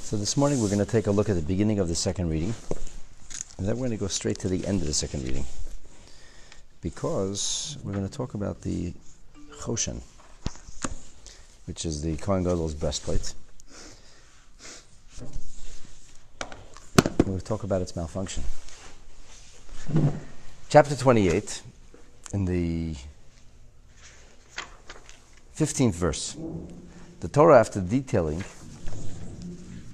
So this morning we're going to take a look at the beginning of the second reading, and then we're going to go straight to the end of the second reading, because we're going to talk about the Choshen, which is the Kohen Gadol's breastplate. We're going to talk about its malfunction. Chapter 28, in the 15th verse, the Torah, after detailing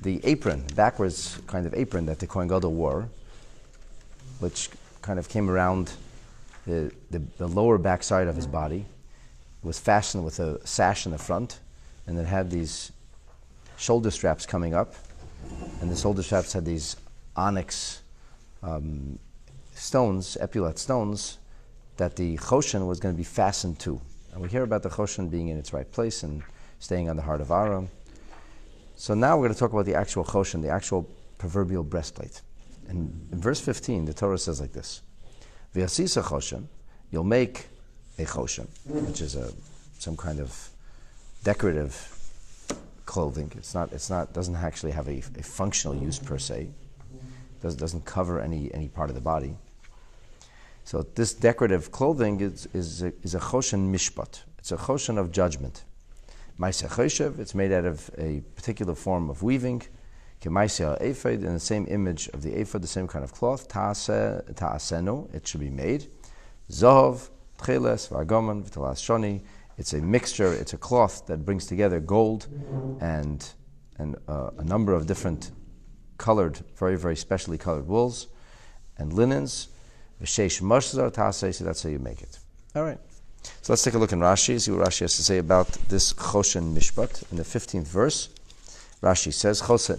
the apron, backwards kind of apron that the Kohen Gadol wore, which kind of came around the lower backside of his body. It was fastened with a sash in the front, and it had these shoulder straps coming up, and the shoulder straps had these onyx stones, epaulette stones, that the Choshen was going to be fastened to. And we hear about the Choshen being in its right place and staying on the heart of Aaron. So now we're going to talk about the actual Choshen, the actual proverbial breastplate. And in verse 15, the Torah says like this: V'yasisa Choshen, you'll make a Choshen, which is some kind of decorative clothing. It doesn't actually have a functional use per se. It doesn't cover any part of the body. So this decorative clothing is a Choshen mishpat. It's a Choshen of judgment. Maaseh choshev, it's made out of a particular form of weaving. Kemaaseh ephod, in the same image of the ephod, the same kind of cloth. Ta'asenu, it should be made. Zohov, tcheles, v'agomen, v'talas shoni. It's a mixture, it's a cloth that brings together gold and a number of different colored, very, very specially colored wools and linens. V'sheish moshzar ta'aseh, so that's how you make it. All right. So let's take a look in Rashi, see what Rashi has to say about this Choshen Mishpat. In the 15th verse, Rashi says, Choshen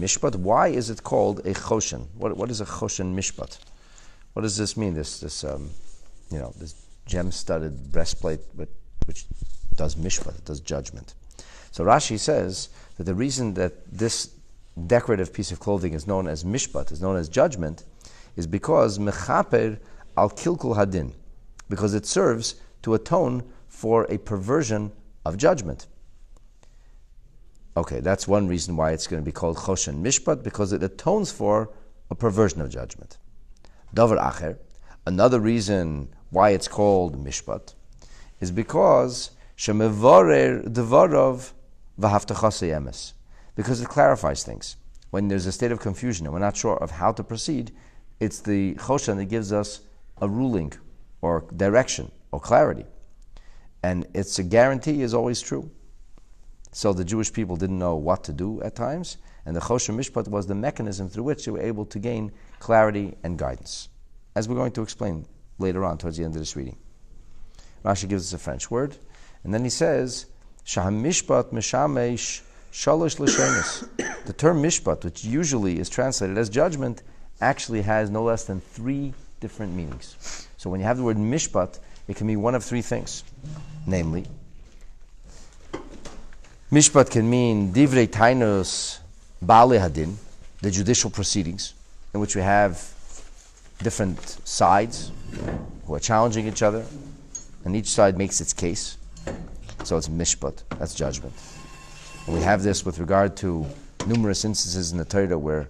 Mishpat. Why is it called a Choshen? What is a Choshen Mishpat? What does this mean? This gem-studded breastplate, which does Mishpat, it does judgment. So Rashi says that the reason that this decorative piece of clothing is known as Mishpat, is known as judgment, is because Mechaper al Kilkul Hadin, because it serves to atone for a perversion of judgment. Okay, that's one reason why it's going to be called Choshen Mishpat, because it atones for a perversion of judgment. Davar Acher, another reason why it's called Mishpat, is because Shemevarer Devarov V'Haftachasei Emes, because it clarifies things. When there's a state of confusion and we're not sure of how to proceed, it's the Choshen that gives us a ruling or direction or clarity. And it's a guarantee is always true. So the Jewish people didn't know what to do at times, and the Choshen Mishpat was the mechanism through which they were able to gain clarity and guidance, as we're going to explain later on towards the end of this reading. Rashi gives us a French word, and then he says, Shaham Mishpat Mishamesh Shalosh L'Shenis. The term Mishpat, which usually is translated as judgment, actually has no less than 3 different meanings. So when you have the word Mishpat, it can mean one of 3 things. Namely, Mishpat can mean Divrei Tainus Baalei Hadin, the judicial proceedings, in which we have different sides who are challenging each other, and each side makes its case. So it's Mishpat, that's judgment. And we have this with regard to numerous instances in the Torah where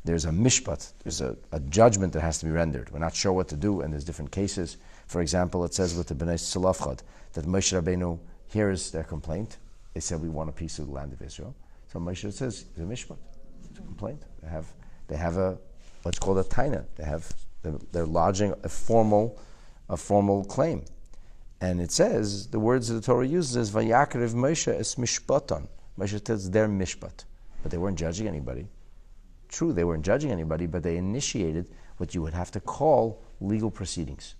there's a mishpat, there's a judgment that has to be rendered. We're not sure what to do, and there's different cases. For example, it says with the Bnei Tzolafchad that Moshe Rabbeinu hears their complaint. They said, we want a piece of the land of Israel. So Moshe says, it's a mishpat, it's a complaint. They have what's called a taina. They're lodging a formal claim. And it says, the words that the Torah uses is, Vayakrev Moshe es mishpaton. Moshe says they're mishpat. But they weren't judging anybody. True, they weren't judging anybody, but they initiated what you would have to call legal proceedings.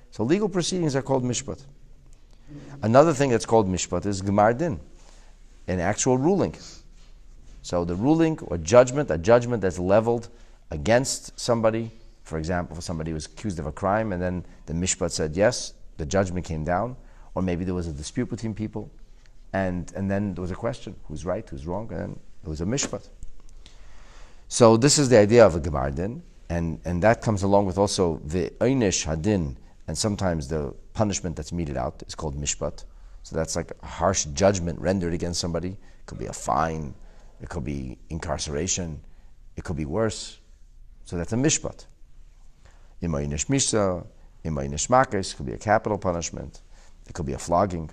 So legal proceedings are called mishpat. Another thing that's called mishpat is gemar din, an actual ruling. So the ruling or judgment, a judgment that's leveled against somebody, for example, if somebody was accused of a crime and then the mishpat said yes, the judgment came down, or maybe there was a dispute between people, and then there was a question, who's right, who's wrong, and then it was a mishpat. So this is the idea of a gemar din, and that comes along with also the einish hadin, and sometimes the punishment that's meted out is called mishpat. So that's like a harsh judgment rendered against somebody. It could be a fine, It could be incarceration. It could be worse. So that's a mishpat. Imaynish mishsa, imaynish makis, it could be a capital punishment. It could be a flogging.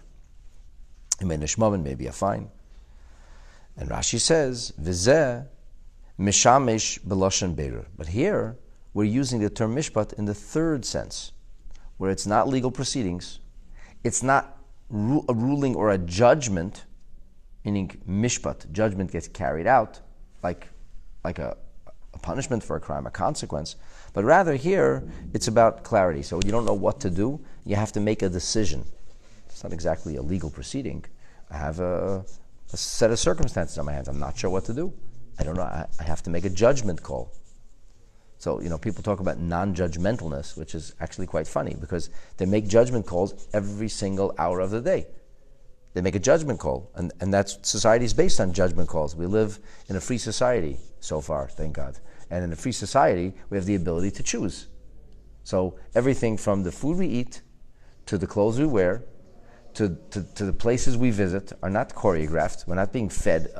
Imaynish mammon, maybe a fine. And Rashi says, v'zeh mishamesh beloshen beirur. But here, we're using the term mishpat in the third sense, where it's not legal proceedings, it's not a ruling or a judgment, meaning mishpat, judgment gets carried out, like a punishment for a crime, a consequence, but rather here, it's about clarity. So you don't know what to do, you have to make a decision. It's not exactly a legal proceeding. I have a set of circumstances on my hands. I'm not sure what to do. I don't know. I have to make a judgment call. So, people talk about non-judgmentalness, which is actually quite funny because they make judgment calls every single hour of the day. They make a judgment call, and that's society is based on judgment calls. We live in a free society so far, thank God. And in a free society, we have the ability to choose. So everything from the food we eat, to the clothes we wear, to the places we visit are not choreographed. We're not being fed,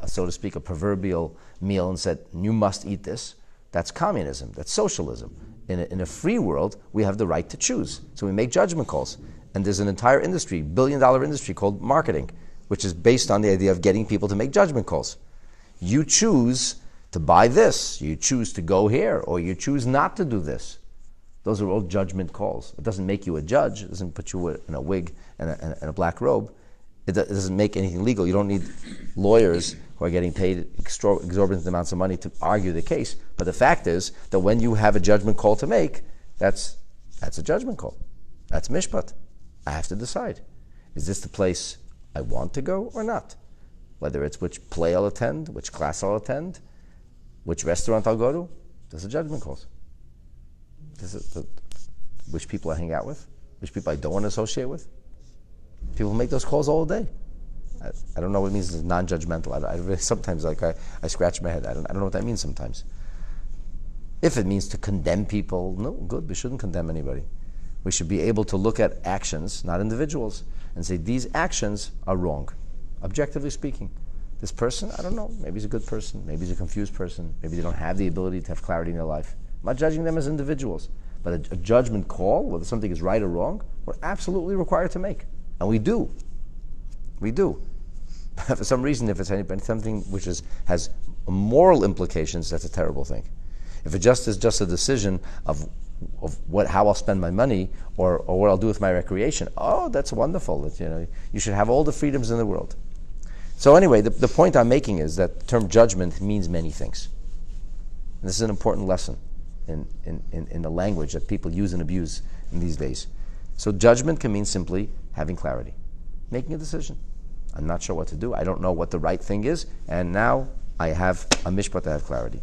so to speak, a proverbial meal and said, you must eat this. That's communism. That's socialism. In a free world, we have the right to choose. So we make judgment calls. And there's an entire industry, billion-dollar industry called marketing, which is based on the idea of getting people to make judgment calls. You choose to buy this, you choose to go here, or you choose not to do this. Those are all judgment calls. It doesn't make you a judge. It doesn't put you in a wig and a black robe. It doesn't make anything legal. You don't need lawyers who are getting paid exorbitant amounts of money to argue the case. But the fact is that when you have a judgment call to make, that's a judgment call. That's mishpat. I have to decide. Is this the place I want to go or not? Whether it's which play I'll attend, which class I'll attend, which restaurant I'll go to, those are judgment calls. Which people I hang out with, which people I don't want to associate with. People make those calls all day. I don't know what it means. It's non-judgmental. I really, sometimes I scratch my head. I don't know what that means sometimes. If it means to condemn people, no, good. We shouldn't condemn anybody. We should be able to look at actions, not individuals, and say these actions are wrong, objectively speaking. This person, I don't know, maybe he's a good person, maybe he's a confused person, maybe they don't have the ability to have clarity in their life. I'm not judging them as individuals, but a judgment call, whether something is right or wrong, we're absolutely required to make. And we do. We do. For some reason, if it's something which has moral implications, that's a terrible thing. If it just is just a decision of how I'll spend my money or what I'll do with my recreation, oh, that's wonderful. You should have all the freedoms in the world. So anyway, the point I'm making is that the term judgment means many things. And this is an important lesson in the language that people use and abuse in these days. So judgment can mean simply having clarity, making a decision. I'm not sure what to do. I don't know what the right thing is, and now I have a mishpat to have clarity.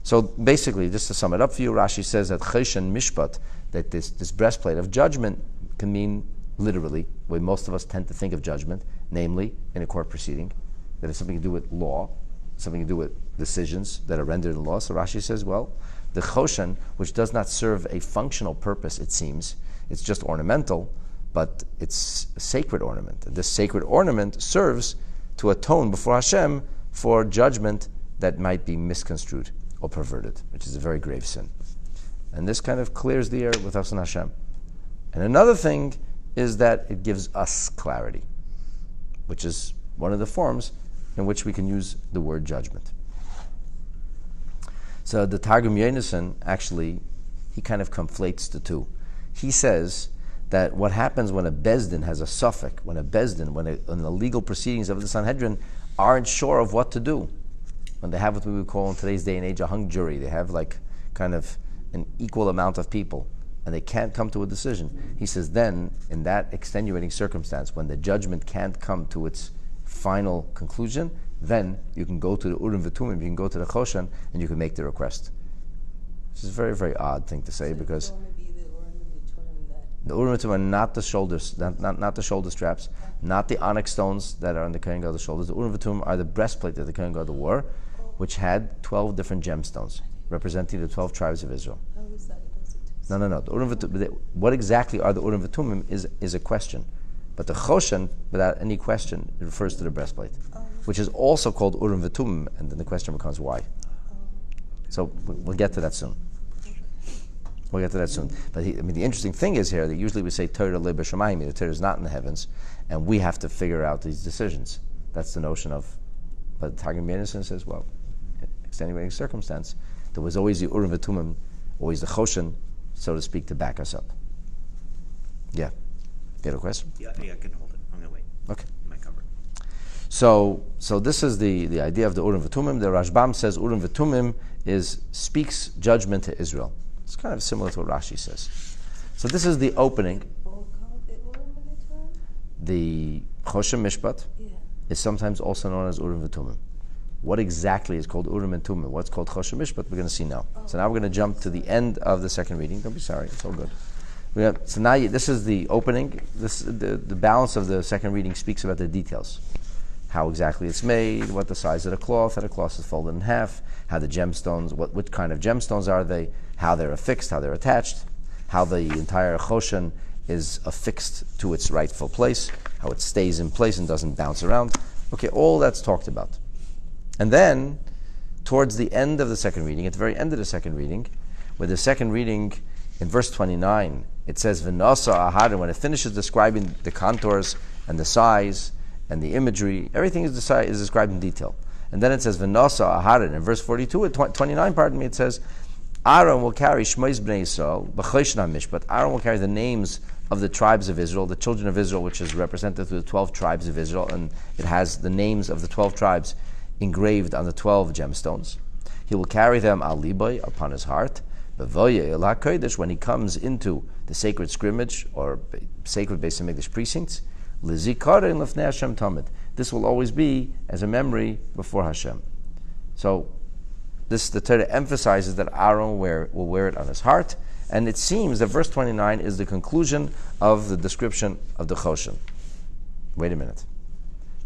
So basically, just to sum it up for you, Rashi says that Choshen mishpat, that this breastplate of judgment can mean literally, the way most of us tend to think of judgment, namely in a court proceeding, that has something to do with law, something to do with decisions that are rendered in law. So Rashi says, well, the Choshen, which does not serve a functional purpose, it seems, it's just ornamental, but it's a sacred ornament. This sacred ornament serves to atone before Hashem for judgment that might be misconstrued or perverted, which is a very grave sin. And this kind of clears the air with us and Hashem. And another thing is that it gives us clarity, which is one of the forms in which we can use the word judgment. So the Targum Yonason, actually, he kind of conflates the two. He says that what happens when a Bezdin has a suffix, when the legal proceedings of the Sanhedrin aren't sure of what to do, when they have what we would call in today's day and age a hung jury, they have like kind of an equal amount of people, and they can't come to a decision. He says then, in that extenuating circumstance, when the judgment can't come to its final conclusion, then you can go to the Urim V'Tumim, you can go to the Choshen, and you can make the request. This is a very, very odd thing to say, because the Urim V'Tumim are not the shoulders, not the shoulder straps, not the onyx stones that are on the Kohen Gadol's shoulders. The Urim V'Tumim are the breastplate that the Kohen Gadol wore, which had 12 different gemstones, representing the 12 tribes of Israel. How is that? No. The Urim V'Tumim, what exactly are the Urim V'Tumim is a question. But the Choshen, without any question, it refers to the breastplate. which is also called Urim V'Tumim, and then the question becomes why. So we'll get to that soon. We'll get to that soon. But the interesting thing is here that usually we say Torah le b'shamayim, the Torah is not in the heavens, and we have to figure out these decisions. That's the notion of. But Targum Yonasan says, well, extenuating circumstance, there was always the Urim V'Tumim, always the Choshen, so to speak, to back us up. Yeah. You have a question? Yeah, I can hold it. I'm going to wait. Okay. You might cover it. So this is the idea of the Urim V'Tumim. The Rashbam says Urim V'Tumim speaks judgment to Israel. It's kind of similar to what Rashi says. So this is the opening. The Choshen Mishpat is sometimes also known as Urim V'Tumim. What exactly is called Urim and Tumim? What's called Choshen Mishpat? We're going to see now. So now we're going to jump to the end of the second reading. Don't be sorry, it's all good. So now this is the opening. The balance of the second reading speaks about the details. How exactly it's made, what the size of the cloth, how the cloth is folded in half, how the gemstones, what kind of gemstones are they, how they're affixed, how they're attached, how the entire Choshen is affixed to its rightful place, how it stays in place and doesn't bounce around. Okay, all that's talked about. And then, towards the end of the second reading, at the very end of the second reading, where the second reading, in verse 29, it says, V'nasa ahad, and when it finishes describing the contours and the size and the imagery, everything is described in detail. And then it says, V'nasa ahad, in verse 42, 29, pardon me, it says, Aaron will carry Shmois Bnei Yisrael, B'choshen HaMishpat. Aaron will carry the names of the tribes of Israel, the children of Israel, which is represented through the 12 tribes of Israel, and it has the names of the 12 tribes engraved on the 12 gemstones. He will carry them al libay, upon his heart, when he comes into the sacred scrimmage or sacred Beis HaMikdash precincts. This will always be as a memory before Hashem. So the Torah emphasizes that Aaron will wear it on his heart, and it seems that verse 29 is the conclusion of the description of the Choshen. Wait a minute.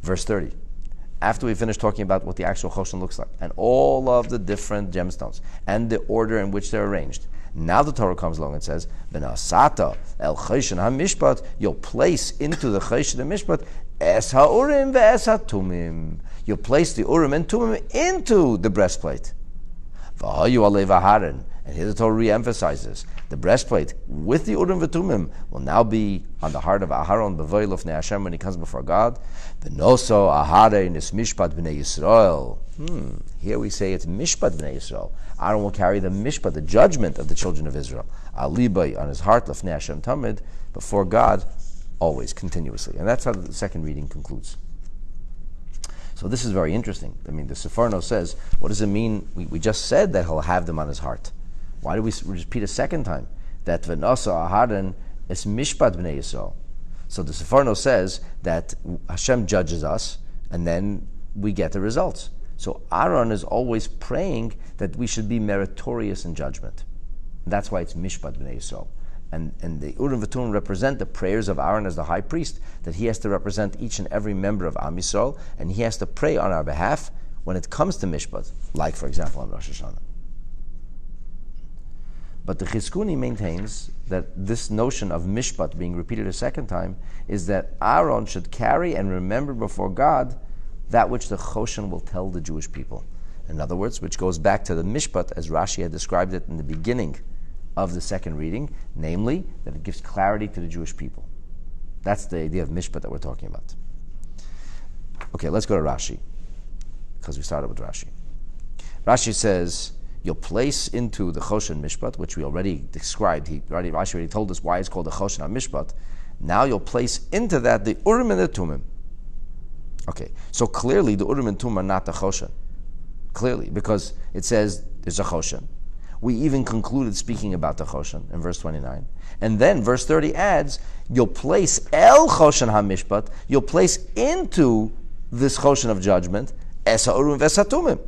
Verse 30. After we finish talking about what the actual Choshen looks like, and all of the different gemstones, and the order in which they're arranged, now the Torah comes along and says, V'nasata el Choshen HaMishpat, you'll place into the Choshen HaMishpat es ha'urim ve'es ha'tumim. You'll place the Urim and Tumim into the breastplate. V'hayu alei v'haron. And here the Torah re-emphasizes the breastplate with the Urim V'Tumim will now be on the heart of Aharon b'voy lofnei Hashem when he comes before God. V'noso Aharon is Mishpat B'nei Yisrael. Here we say it's Mishpat B'nei Yisrael. Aaron will carry the Mishpat, the judgment of the children of Israel. Alibay on his heart lofnei Hashem Tamid, before God, always, continuously. And that's how the second reading concludes. So this is very interesting. I mean, the Seforno says, what does it mean? We just said that he'll have them on his heart. Why do we repeat a second time that V'nasa Aharon is Mishpat B'nei Yisrael? So the Seforno says that Hashem judges us, and then we get the results. So Aaron is always praying that we should be meritorious in judgment. That's why it's Mishpat B'nei Yisrael. And the Urim V'Tumim represent the prayers of Aaron as the high priest, that he has to represent each and every member of Am Yisrael, and he has to pray on our behalf when it comes to Mishpat, like, for example, on Rosh Hashanah. But the Chizkuni maintains that this notion of Mishpat being repeated a second time is that Aaron should carry and remember before God that which the Choshen will tell the Jewish people. In other words, which goes back to the Mishpat as Rashi had described it in the beginning of the second reading, namely that it gives clarity to the Jewish people. That's the idea of Mishpat that we're talking about. Okay, let's go to Rashi, because we started with Rashi. Rashi says, you'll place into the Choshen Mishpat, which we already described. Rashi already told us why it's called the Choshen HaMishpat. Now you'll place into that the Urim and the Tumim. Okay, so clearly the Urim and Tumim are not the Choshen. Clearly, because it says there's a Choshen. We even concluded speaking about the Choshen in verse 29. And then verse 30 adds, you'll place El Choshen HaMishpat, you'll place into this Choshen of judgment, Es HaUrim Ves HaTumim.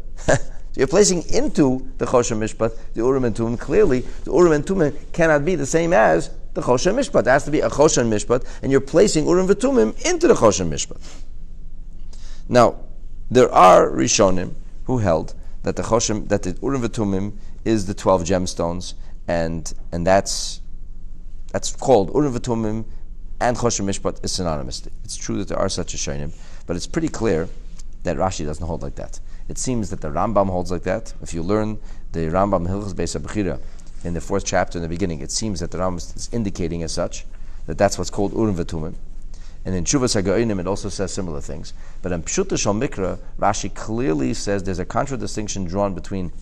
So you're placing into the Choshen Mishpat the Urim and Tumim. Clearly, the Urim and Tumim cannot be the same as the Choshen Mishpat. It has to be a Choshen Mishpat, and you're placing Urim and Tumim into the Choshen Mishpat. Now, there are Rishonim who held that the Urim and Tumim is the 12 gemstones, and that's called Urim and Tumim, and Choshen Mishpat is synonymous. It's true that there are such Rishonim, but it's pretty clear that Rashi doesn't hold like that. It seems that the Rambam holds like that. If you learn the Rambam Hilchos Beis HaBechira in the 4th chapter in the beginning, it seems that the Rambam is indicating as such that that's what's called Urim V'Tumim. And in Tshuvas HaGaonim it also says similar things. But in Pshuta Shal Mikra, Rashi clearly says there's a contradistinction drawn between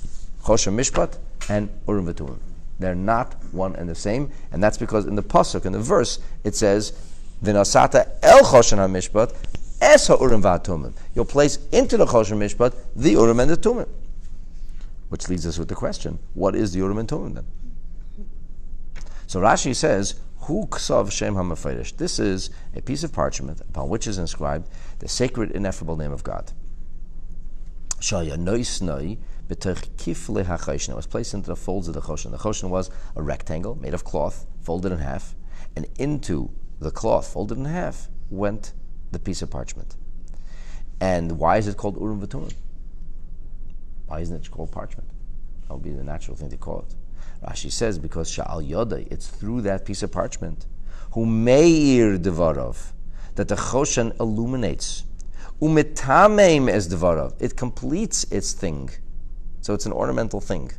Choshen Mishpat and Urim V'Tumim. They're not one and the same, and that's because in the pasuk, in the verse, it says, "V'nasata el Choshen HaMishpat es ha'Urim v'Tumim." You'll place into the Choshen Mishpat the Urim and the Tumim. Which leads us with the question, what is the Urim and Tumim then? So Rashi says, Hu ksav shem hamafresh. This is a piece of parchment upon which is inscribed the sacred, ineffable name of God. Shaya noisnoi b'tech kifle ha'choshen. It was placed into the folds of the Choshen. The Choshen was a rectangle made of cloth, folded in half, and into the cloth, folded in half, went the piece of parchment. And why is it called Urim V'Tumim? Why isn't it called parchment? That would be the natural thing to call it. Rashi says, because Sha'al Yodai, it's through that piece of parchment, who meir devarov, that the Choshen illuminates. Umetameim es devarov, it completes its thing. So it's an ornamental thing,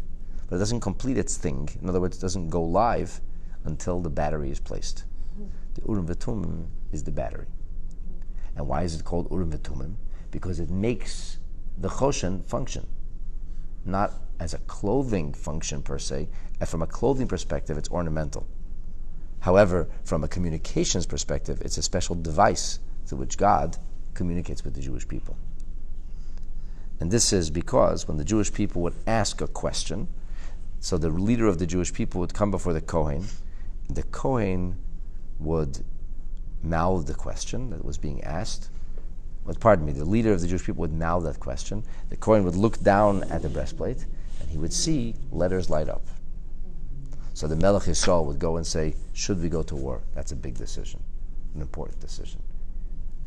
but it doesn't complete its thing. In other words, it doesn't go live until the battery is placed. The Urim V'Tumim is the battery. And why is it called Urim V'Tumim? Because it makes the Choshen function. Not as a clothing function per se, and from a clothing perspective, it's ornamental. However, from a communications perspective, it's a special device through which God communicates with the Jewish people. And this is because when the Jewish people would ask a question, so the leader of the Jewish people would come before the Kohen would mouth the question that was being asked. The leader of the Jewish people would mouth that question. The Kohen would look down at the breastplate, and he would see letters light up. So the Melech Yisrael would go and say, should we go to war? That's a big decision, an important decision.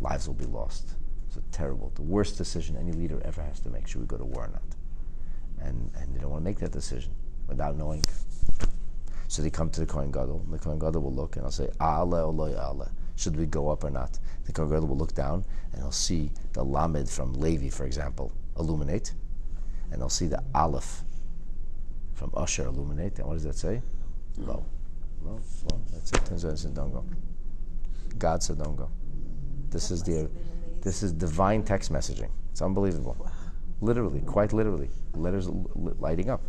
Lives will be lost. It's terrible, the worst decision any leader ever has to make. Should we go to war or not? And they don't want to make that decision without knowing. So they come to the Kohen Gadol, and the Kohen Gadol will look and he'll say, A'aleh or lo ya'aleh. Should we go up or not? The Kohen Gadol will look down and he'll see the Lamed from Levi, for example, illuminate, and he'll see the Aleph from Asher illuminate. And what does that say? Lo. That's it. Turns out it said don't go. God said don't go. This is divine text messaging. It's unbelievable. Wow. Literally, quite literally, letters lighting up.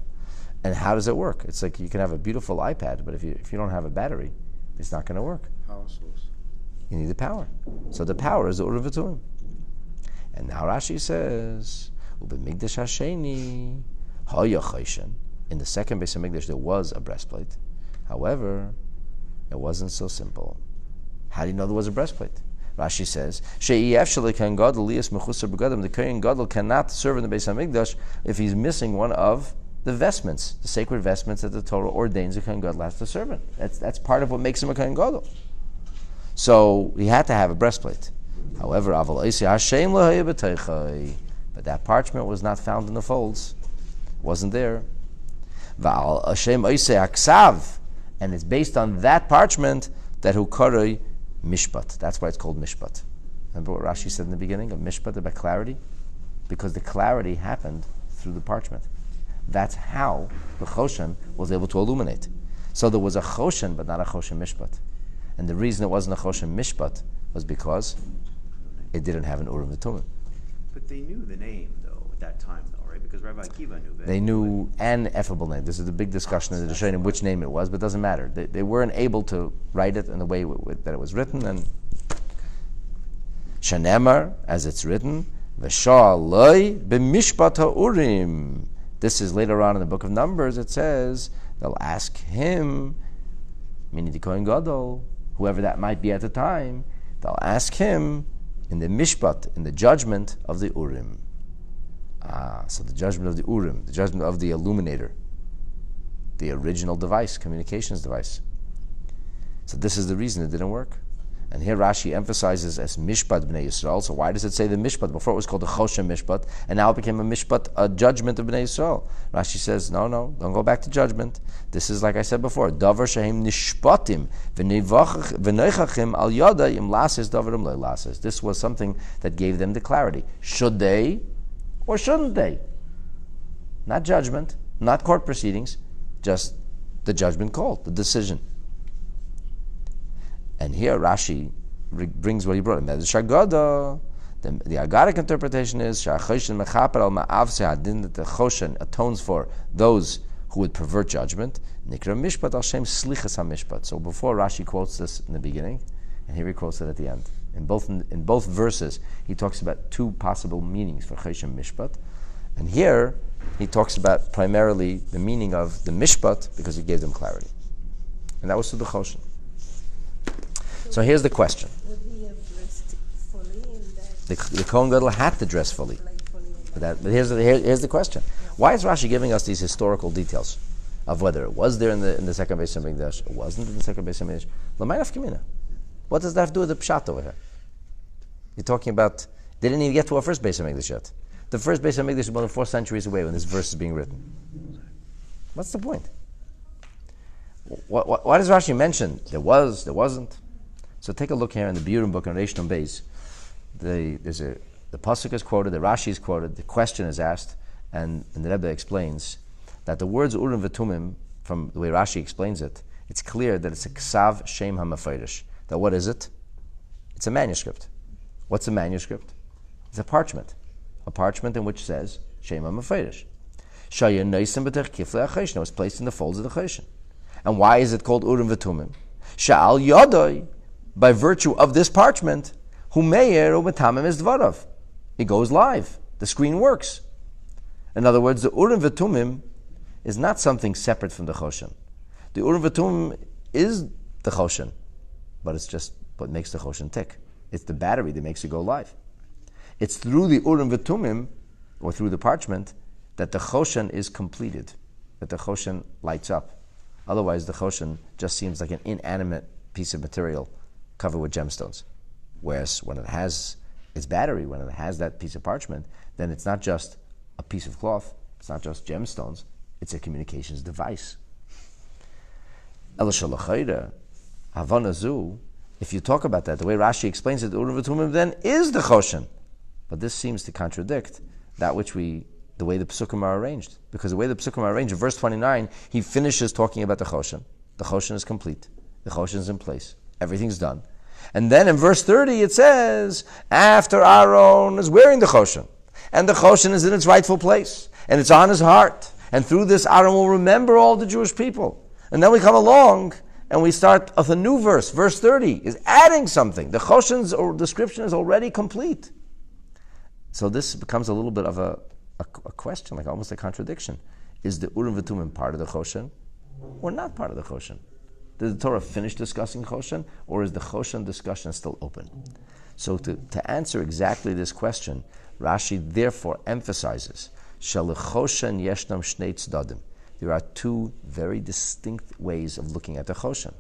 And how does it work? It's like you can have a beautiful iPad, but if you don't have a battery, it's not going to work. Power source. You need the power. So the power is the Urim V'Tumim. And now Rashi says, "Ubemigdash Hasheni haya Choshen." In the second Beis Hamikdash there was a breastplate. However, it wasn't so simple. How do you know there was a breastplate? Rashi says, the Kohen Gadol cannot serve in the Beis Hamikdash if he's missing one of the vestments, the sacred vestments that the Torah ordains the Kohen Gadol has to serve in. That's part of what makes him a Kohen Gadol. So he had to have a breastplate. However, but that parchment was not found in the folds. It wasn't there. And it's based on that parchment that Hukarei Mishpat. That's why it's called Mishpat. Remember what Rashi said in the beginning of Mishpat about clarity? Because the clarity happened through the parchment. That's how the Choshen was able to illuminate. So there was a Choshen, but not a Choshen Mishpat. And the reason it wasn't a Choshen Mishpat was because it didn't have an Urim V'Tumim. But they knew the name, though, at that time, though, right? Because Rabbi Akiva knew that. They knew an effable name. This is the big discussion in the Rishonim which name it was, but it doesn't matter. They weren't able to write it in the way that it was written. And Shanemar, as it's written, V'sha'aloi b'mishpat ha'urim. This is later on in the book of Numbers. It says they'll ask him, meaning the Kohen Gadol, whoever that might be at the time, they'll ask him in the mishpat, in the judgment of the Urim. So the judgment of the Urim, the judgment of the illuminator, the original device, communications device. So this is the reason it didn't work. And here Rashi emphasizes as Mishpat Bnei Yisrael. So why does it say the Mishpat? Before it was called the Choshen Mishpat, and now it became a Mishpat, a judgment of Bnei Yisrael. Rashi says, no, don't go back to judgment. This is, like I said before, Davar Shehem Nishpatim V'neichachim Al Yada Im Lasis Davarim Lo Lasis. This was something that gave them the clarity. Should they or shouldn't they? Not judgment, not court proceedings, just the judgment call, the decision. And here Rashi brings what he brought. The Agaric interpretation is that the Choshen atones for those who would pervert judgment. So before Rashi quotes this in the beginning, and here he quotes it at the end. In both verses, he talks about two possible meanings for Choshen Mishpat. And here, he talks about primarily the meaning of the Mishpat because he gave them clarity. And that was to the Choshen. So here's the question. Would he have dressed fully in that? The Kohen Gadol had to dress fully. But here's the question. Why is Rashi giving us these historical details of whether it was there in the second Beis HaMikdash, it wasn't in the second Beis HaMikdash? L'may nafka. What does that have to do with the Pshat over here? You're talking about, they didn't even get to our first Beis HaMikdash yet. The first Beis HaMikdash is more than 4 centuries away when this verse is being written. What's the point? Why does Rashi mention there was, there wasn't? So take a look here in the Biurim book on Reish Nun Beis. The pasuk is quoted, the Rashi is quoted, the question is asked, and the Rebbe explains that the words Urim v'Tumim, from the way Rashi explains it, it's clear that it's a Ksav Shem HaMefeirish. That what is it? It's a manuscript. What's a manuscript? It's a parchment in which says Shem HaMefeirish. Shaya Noisim B'Tech Kifle HaChoshen. It was placed in the folds of the Choshen. And why is it called Urim v'Tumim? Sha'al Yodoi, by virtue of this parchment, Hu Meir U'Metamim is Dvarav. It goes live. The screen works. In other words, the Urim v'Tumim is not something separate from the Choshen. The Urim v'Tumim is the Choshen, but it's just what makes the Choshen tick. It's the battery that makes it go live. It's through the Urim v'Tumim, or through the parchment, that the Choshen is completed, that the Choshen lights up. Otherwise, the Choshen just seems like an inanimate piece of material covered with gemstones. Whereas when it has its battery, when it has that piece of parchment, then it's not just a piece of cloth, it's not just gemstones, it's a communications device. If you talk about that, the way Rashi explains it, the Urim v'Tumim then is the Choshen. But this seems to contradict that which the way the Pesukim are arranged. Because the way the Pesukim are arranged, in verse 29, he finishes talking about the Choshen. The Choshen is complete. The Choshen is in place. Everything's done. And then in verse 30 it says, after Aaron is wearing the Choshen, and the Choshen is in its rightful place, and it's on his heart, and through this Aaron will remember all the Jewish people. And then we come along, and we start with a new verse. Verse 30 is adding something. The Choshen's description is already complete. So this becomes a little bit of a question, like almost a contradiction. Is the Urim v'Tumim part of the Choshen, or not part of the Choshen? Did the Torah finish discussing Choshen, or is the Choshen discussion still open? So to answer exactly this question, Rashi therefore emphasizes, Shalechoshen yeshnam shnei tzdadim. There are two very distinct ways of looking at the Choshen.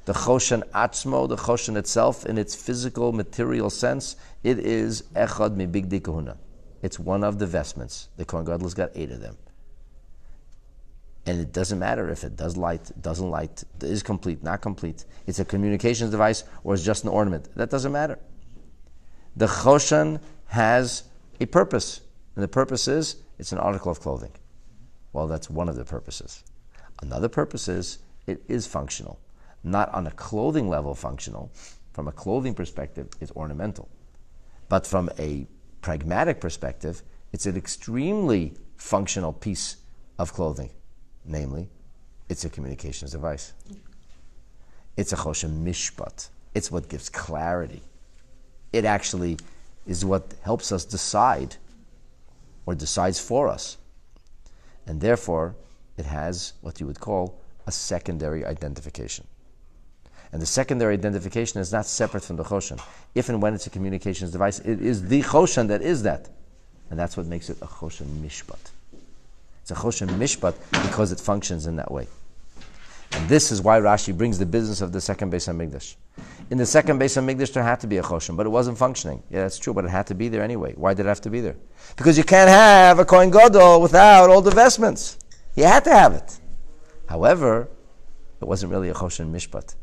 The Choshen atzmo, the Choshen itself, in its physical, material sense, it is echad mi Big Kahuna. It's one of the vestments. The Kohen Gadol has got 8 of them. And it doesn't matter if it does light, doesn't light, is complete, not complete. It's a communications device or it's just an ornament. That doesn't matter. The Choshen has a purpose. And the purpose is, it's an article of clothing. Well, that's one of the purposes. Another purpose is, it is functional. Not on a clothing level functional. From a clothing perspective, it's ornamental. But from a pragmatic perspective, it's an extremely functional piece of clothing. Namely, it's a communications device. It's a Choshen Mishpat. It's what gives clarity. It actually is what helps us decide, or decides for us. And therefore, it has what you would call a secondary identification. And the secondary identification is not separate from the Choshen. If and when it's a communications device, it is the Choshen that is that. And that's what makes it a Choshen Mishpat. It's a Choshen Mishpat because it functions in that way. And this is why Rashi brings the business of the second Beis HaMikdash. In the second Beis HaMikdash, there had to be a Choshen, but it wasn't functioning. Yeah, that's true, but it had to be there anyway. Why did it have to be there? Because you can't have a Kohen Gadol without all the vestments. You had to have it. However, it wasn't really a Choshen Mishpat.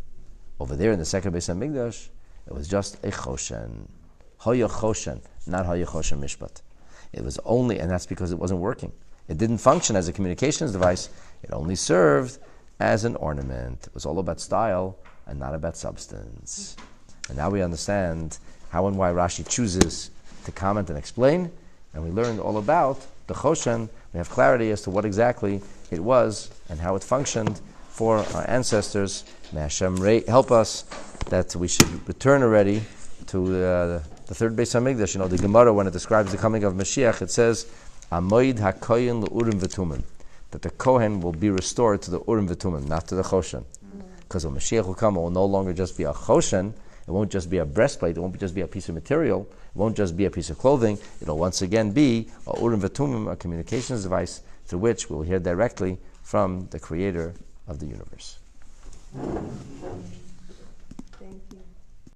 Over there in the second Beis HaMikdash, it was just a Choshen. Hoya Choshen, not Hoya Choshen Mishpat. It was only, and that's because it wasn't working. It didn't function as a communications device. It only served as an ornament. It was all about style and not about substance. And now we understand how and why Rashi chooses to comment and explain, and we learned all about the Choshen. We have clarity as to what exactly it was and how it functioned for our ancestors. May Hashem help us that we should return already to the third Beis HaMikdash. You know, the Gemara, when it describes the coming of Mashiach, it says, Amoid HaKohen l'Urim v'Tumim, that the Kohen will be restored to the Urim v'Tumim, not to the Choshen. Because when Mashiach will come, it will no longer just be a Choshen, it won't just be a breastplate, it won't just be a piece of material, it won't just be a piece of clothing, it'll once again be a Urim v'Tumim, a communications device through which we'll hear directly from the Creator of the universe.